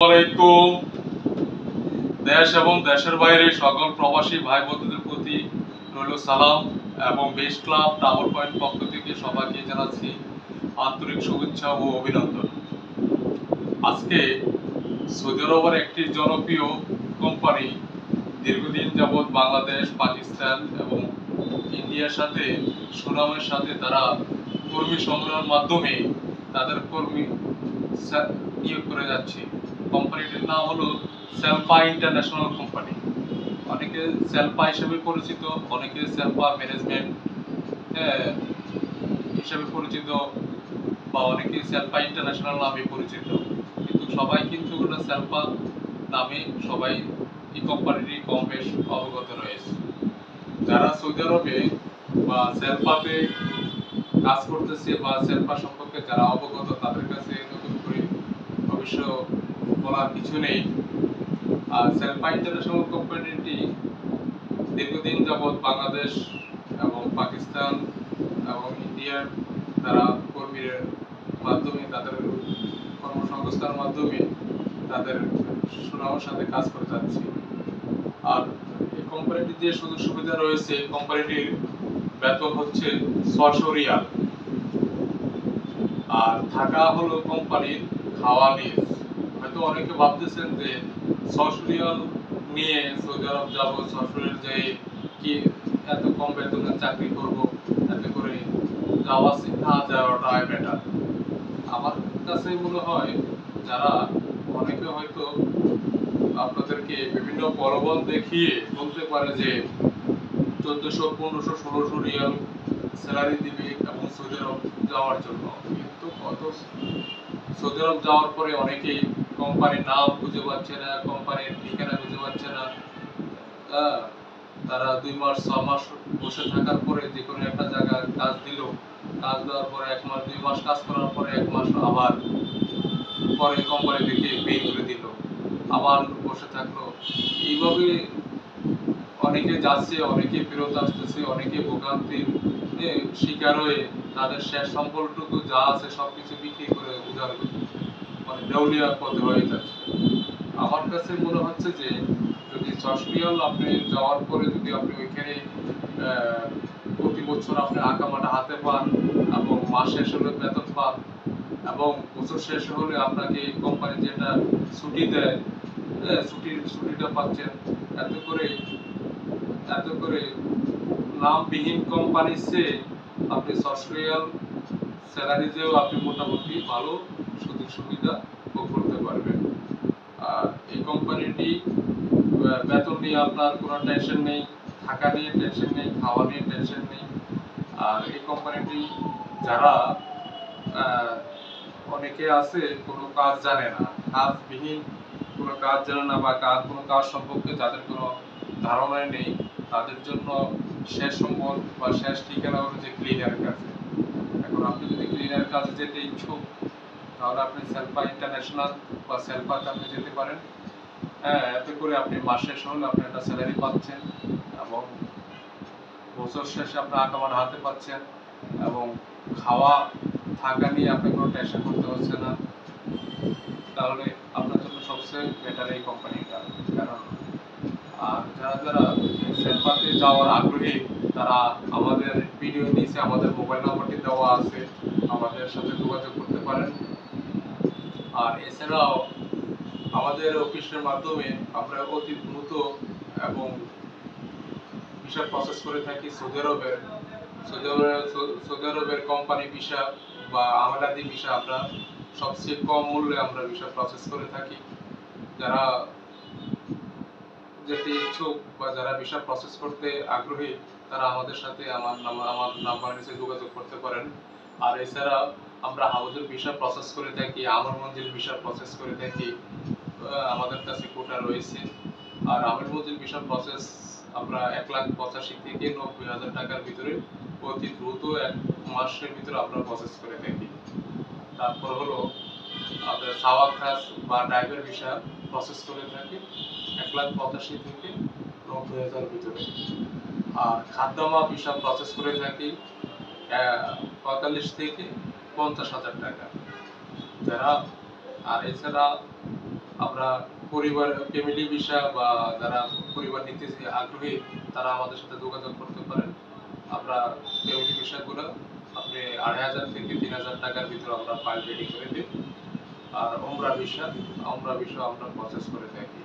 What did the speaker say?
আলাইকুম। দেশ এবং দেশের বাইরে সকল প্রবাসী ভাই বোনদের প্রতি রইল সালাম এবং বেস্ট ক্লাব ডাবল পয়েন্ট পক্ষ থেকে সবাইকে জানাচ্ছি আন্তরিক শুভেচ্ছা ও অভিনন্দন। আজকে সৌদি আরবের একটি জনপ্রিয় কোম্পানি দীর্ঘদিন যাবৎ বাংলাদেশ, পাকিস্তান এবং ইন্ডিয়ার সাথে সুনামের সাথে তারা কর্মী সংগ্রহের মাধ্যমে তাদের কর্মী নিয়োগ করে যাচ্ছে। কোম্পানিটির নাম হলো সেলপা ইন্টারন্যাশনাল কোম্পানি। অনেকে সেলপা হিসেবে পরিচিত, অনেকে সেলপা ম্যানেজমেন্ট হিসেবে পরিচিত, বা অনেকে সেলপা ইন্টারন্যাশনাল নামে পরিচিত, কিন্তু সবাই কিন্তু ওটা সেলপা নামে সবাই এই কোম্পানিটি কম বেশ অবগত রয়েছে। যারা সৌদি আরবে বা সেলপাতে কাজ করতেছে বা সেলপা সম্পর্কে যারা অবগত, তাদের কাছে নতুন করে অবশ্য বলার কিছু নেই। আর সেলপা ইন্টারন্যাশনাল কোম্পানিটি দীর্ঘদিন যাবৎ বাংলাদেশ এবং পাকিস্তান এবং ইন্ডিয়ার তারা কর্মীর মাধ্যমে তাদের কর্মসংস্থানের মাধ্যমে তাদের সুনামের সাথে কাজ করে যাচ্ছে। আর এই কোম্পানিটির যে সুযোগ সুবিধা রয়েছে, কোম্পানিটির বেতন হচ্ছে 600 রিয়াল, আর থাকা হলো কোম্পানির খাওয়া নিয়ে। হয়তো অনেকে ভাবতেছেন যে 600 রিয়াল নিয়ে সৌদি আরব যাবো, 600 রিয়াল যে কি এত কম বেতনের চাকরি করব, এতে করে না যাওয়াটাই বেটার। আমার কাছে মনে হয় যারা অনেকে হয়তো আপনাদেরকে বিভিন্ন প্রলোভন দেখিয়ে বলতে পারে যে 1400, 1500, 1600 রিয়াল স্যালারি দিবে এবং সৌদি আরব যাওয়ার জন্য, কিন্তু সৌদি আরব যাওয়ার পরে অনেকেই কোম্পানির নাম খুঁজে পাচ্ছে না, কোম্পানির ঠিকানা খুঁজে পাচ্ছে না। তারা 2 মাস 6 মাস বসে থাকার পরে যে কোনো একটা জায়গায় কাজ দিল, কাজ দেওয়ার পরে 1 মাস 2 মাস কাজ করার পরে 1 মাস আবার পরে কোম্পানি থেকে বের করে দিল, আবার বসে থাকলো। এইভাবে অনেকে যাচ্ছে, অনেকে ফেরত আসতেছে, অনেকে ভোগান্তির শিকার হয়ে তাদের শেষ সম্পর্কটুকু যা আছে সবকিছু বিক্রি করে উজাড় মানে দেউলিয়া পথে হয়ে যাচ্ছে। আমার কাছে মনে হচ্ছে যে যদি 600 রিয়াল আপনি যাওয়ার পরে যদি আপনি ওইখানে প্রতি বছর আপনি আকামাটা হাতে পান এবং মাস শেষ হলে বেতন পান এবং বছর শেষ হলে আপনাকে কোম্পানি যেটা ছুটি দেয়, ছুটিটা পাচ্ছেন, এত করে নামবিহীন কোম্পানির চেয়ে আপনি 600 রিয়াল স্যালারি দিয়েও আপনি মোটামুটি ভালো সুযোগ সুবিধা ভোগ করতে পারবেন। আর এই কোম্পানিটি বেতন নিয়ে আপনার কোনো টেনশন নেই, থাকা নিয়ে টেনশন নেই, খাওয়া নিয়ে টেনশন নেই। আর এই কোম্পানিটি যারা অনেকে আছে কোনো কাজ জানে না, কাজবিহীন কোনো কাজ জানে না বা কোনো কাজ সম্পর্কে যাদের কোনো ধারণাই নেই, তাদের জন্য শেষ সম্বল বা শেষ ঠিকানা হলো যে ক্লিনারের কাছে। এখন আপনি যদি ক্লিনার কাজে যেতে ইচ্ছুক, তাহলে আপনি সেলপা ইন্টারন্যাশনাল বা সেলপাতে আপনি যেতে পারেন। এতে করে আপনি মাস শেষ হলে আপনি একটা স্যালারি পাচ্ছেন এবং বছর শেষে আপনার আকামার হাতে পাচ্ছেন এবং খাওয়া থাকা নিয়ে আপনি কোনো টেনশন করতে হচ্ছে না। তাহলে আপনার জন্য সবচেয়ে বেটার এই কোম্পানিটা। কারণ আর যারা সেলপাতে যাওয়ার আগ্রহী, তারা আমাদের ভিডিও নিচে আমাদের মোবাইল নাম্বারটি দেওয়া আছে, আমাদের সাথে যোগাযোগ করতে পারেন। আর এছাড়াও আমাদের অফিসের মাধ্যমে আমরা অতি দ্রুত এবং ভিসা প্রসেস করে থাকি সৌদি আরবের কোম্পানি ভিসা বা আমালাদি ভিসা আমরা সবচেয়ে কম মূল্যে আমরা ভিসা প্রসেস করে থাকি। যারা যেতে ইচ্ছুক বা যারা ভিসা প্রসেস করতে আগ্রহী, তারা আমাদের সাথে আমার নাম্বার নিচে যোগাযোগ করতে পারেন। আর এছাড়া আমরা হাউজের ভিসা প্রসেস করে থাকি, আমর মঞ্জিল ভিসা প্রসেস করে থাকি, আমাদের কাছে কোটা রয়েছে। আর আমর মঞ্জিল ভিসা প্রসেস আমরা 1,85,000 থেকে 90,000 টাকার ভিতরে অতি দ্রুত 1 মাসের ভিতরে আমরা প্রসেস করে থাকি। তারপর হলো আমাদের সাওয়াক কাজ বা ড্রাইভার ভিসা প্রসেস করে থাকি 1,85,000 থেকে 90,000 ভিতরে। আর খাদ্যামা ভিসা প্রসেস করে থাকি 45 থেকে 50,000 টাকা। যারা আর এছাড়া আমরা পরিবার ফ্যামিলি ভিসা বা যারা পরিবার নিতে আগ্রহী তারা আমাদের সাথে যোগাযোগ করতে পারেন। আমরা ফ্যামিলি ভিসাগুলো আপনি 2,500 থেকে 3,000 টাকার ভিতরে আমরা ফাইল রেডি করে দিই। আর ওমরা ভিসা আমরা প্রসেস করে থাকি।